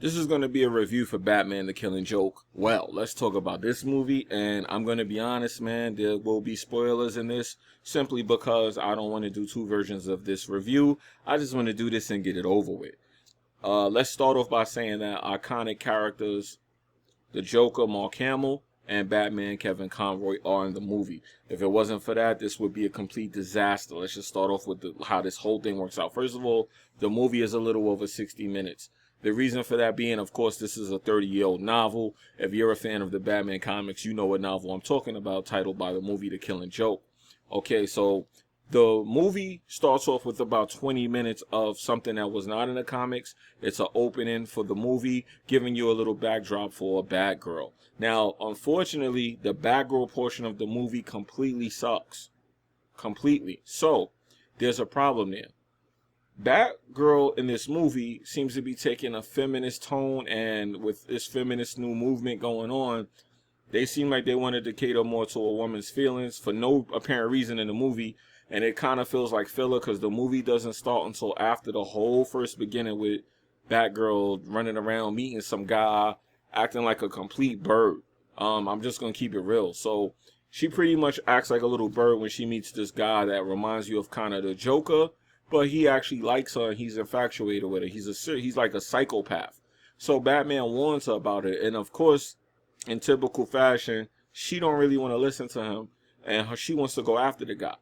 This is going to be a review for Batman the Killing Joke. Well, let's talk about this movie, and I'm going to be honest, man, there will be spoilers in this, simply because I don't want to do two versions of this review. I just want to do this and get it over with. Let's start off by saying that iconic characters, the Joker, Mark Hamill, and Batman, Kevin Conroy, are in the movie. If it wasn't for that, this would be a complete disaster. Let's just start off with how this whole thing works out. First of all, the movie is a little over 60 minutes. The reason for that being, of course, this is a 30-year-old novel. If you're a fan of the Batman comics, you know what novel I'm talking about, titled by the movie The Killing Joke. Okay, so the movie starts off with about 20 minutes of something that was not in the comics. It's an opening for the movie, giving you a little backdrop for a Batgirl. Now, unfortunately, the Batgirl portion of the movie completely sucks. Completely. So, there's a problem there. Batgirl in this movie seems to be taking a feminist tone, and with this feminist new movement going on, they seem like they wanted to cater more to a woman's feelings for no apparent reason in the movie, and it kind of feels like filler because the movie doesn't start until after the whole first beginning with Batgirl running around meeting some guy acting like a complete bird. I'm just gonna keep it real. So she pretty much acts like a little bird when she meets this guy that reminds you of kind of the Joker, but he actually likes her and he's infatuated with her. He's like a psychopath. So Batman warns her about it, and of course, in typical fashion, she don't really want to listen to him, and she wants to go after the guy.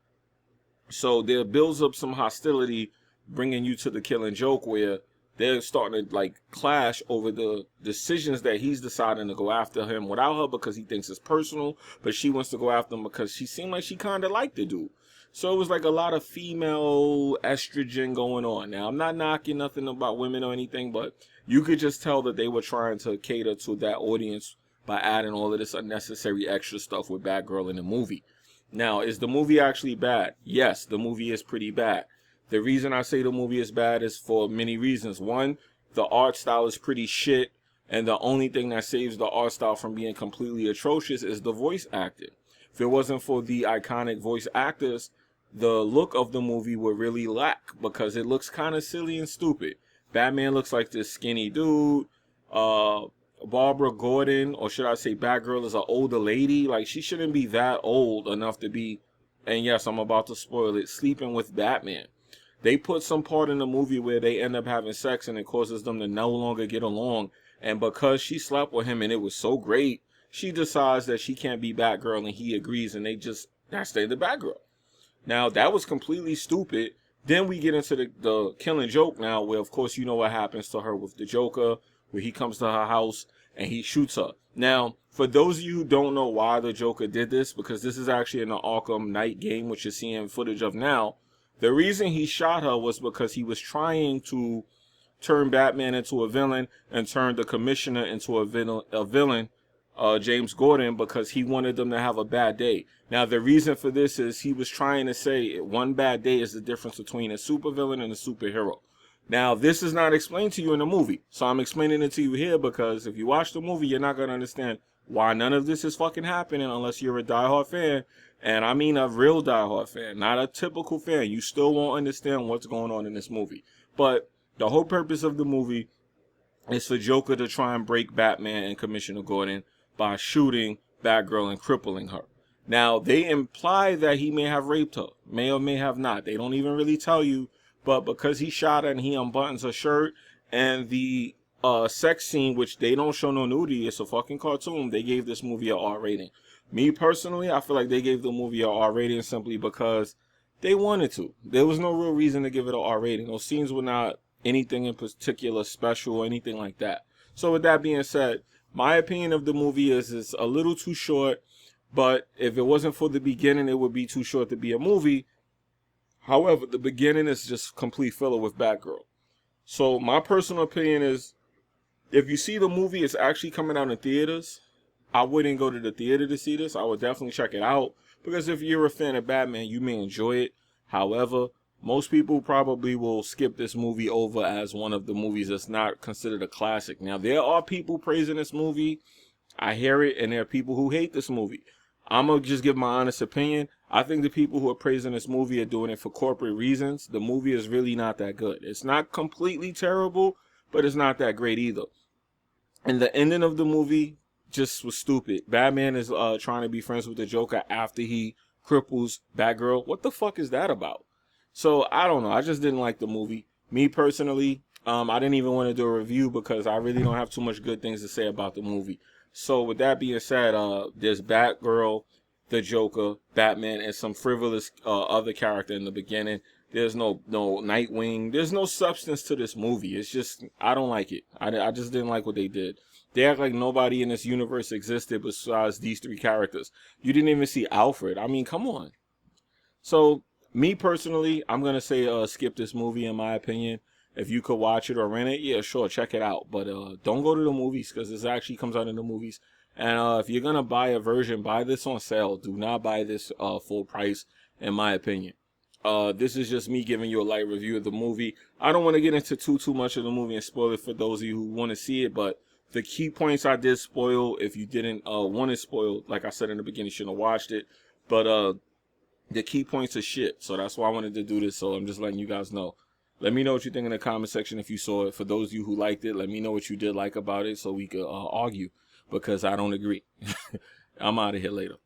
So there builds up some hostility, bringing you to the Killing Joke, where they're starting to like clash over the decisions that he's deciding to go after him without her because he thinks it's personal, but she wants to go after him because she seemed like she kind of liked the dude. So it was like a lot of female estrogen going on. Now, I'm not knocking nothing about women or anything, but you could just tell that they were trying to cater to that audience by adding all of this unnecessary extra stuff with Batgirl in the movie. Now, is the movie actually bad? Yes, the movie is pretty bad. The reason I say the movie is bad is for many reasons. One, the art style is pretty shit, and the only thing that saves the art style from being completely atrocious is the voice acting. If it wasn't for the iconic voice actors, the look of the movie would really lack because it looks kind of silly and stupid. Batman looks like this skinny dude. Barbara Gordon, or should I say Batgirl, is an older lady. Like, she shouldn't be that old enough to be, and yes, I'm about to spoil it, sleeping with Batman. They put some part in the movie where they end up having sex and it causes them to no longer get along. And because she slept with him and it was so great, she decides that she can't be Batgirl, and he agrees, and that's the Batgirl. Now, that was completely stupid. Then we get into the Killing Joke now, where of course you know what happens to her with the Joker, where he comes to her house and he shoots her. Now, for those of you who don't know why the Joker did this, because this is actually in the Arkham Knight game, which you're seeing footage of now, the reason he shot her was because he was trying to turn Batman into a villain and turn the Commissioner into a villain, James Gordon, because he wanted them to have a bad day. Now, the reason for this is he was trying to say one bad day is the difference between a supervillain and a superhero. Now, this is not explained to you in the movie, so I'm explaining it to you here because if you watch the movie, you're not going to understand why none of this is fucking happening unless you're a diehard fan. And I mean a real diehard fan, not a typical fan. You still won't understand what's going on in this movie. But the whole purpose of the movie is for Joker to try and break Batman and Commissioner Gordon by shooting Batgirl and crippling her. Now, they imply that he may have raped her, may or may have not. They don't even really tell you, but because he shot her and he unbuttons her shirt, and the sex scene, which they don't show no nudity, it's a fucking cartoon, they gave this movie an R rating. Me personally, I feel like they gave the movie an R rating simply because they wanted to. There was no real reason to give it an R rating. Those scenes were not anything in particular special or anything like that. So with that being said, my opinion of the movie is it's a little too short, but if it wasn't for the beginning, it would be too short to be a movie. However, the beginning is just complete filler with Batgirl. So my personal opinion is, if you see the movie, it's actually coming out in theaters. I wouldn't go to the theater to see this. I would definitely check it out, because if you're a fan of Batman, you may enjoy it. However, most people probably will skip this movie over as one of the movies that's not considered a classic. Now, there are people praising this movie. I hear it, and there are people who hate this movie. I'm going to just give my honest opinion. I think the people who are praising this movie are doing it for corporate reasons. The movie is really not that good. It's not completely terrible, but it's not that great either. And the ending of the movie just was stupid. Batman is trying to be friends with the Joker after he cripples Batgirl. What the fuck is that about? So I don't know. I just didn't like the movie. Me personally, I didn't even want to do a review because I really don't have too much good things to say about the movie. So with that being said, there's Batgirl, the Joker, Batman, and some frivolous other character in the beginning. There's no Nightwing. There's no substance to this movie. It's just, I don't like it. I just didn't like what they did. They act like nobody in this universe existed besides these three characters. You didn't even see Alfred. I mean, come on. So, me personally, I'm going to say skip this movie in my opinion. If you could watch it or rent it, yeah, sure, check it out. But don't go to the movies because this actually comes out in the movies. And if you're going to buy a version, buy this on sale. Do not buy this full price, in my opinion. This is just me giving you a light review of the movie. I don't want to get into too much of the movie and spoil it for those of you who want to see it, but the key points I did spoil. If you didn't want it spoiled, like I said in the beginning, you shouldn't have watched it. But the key points are shit, so that's why I wanted to do this. So I'm just letting you guys know. Let me know what you think in the comment section if you saw it. For those of you who liked it, let me know what you did like about it so we could argue, because I don't agree. I'm out of here later.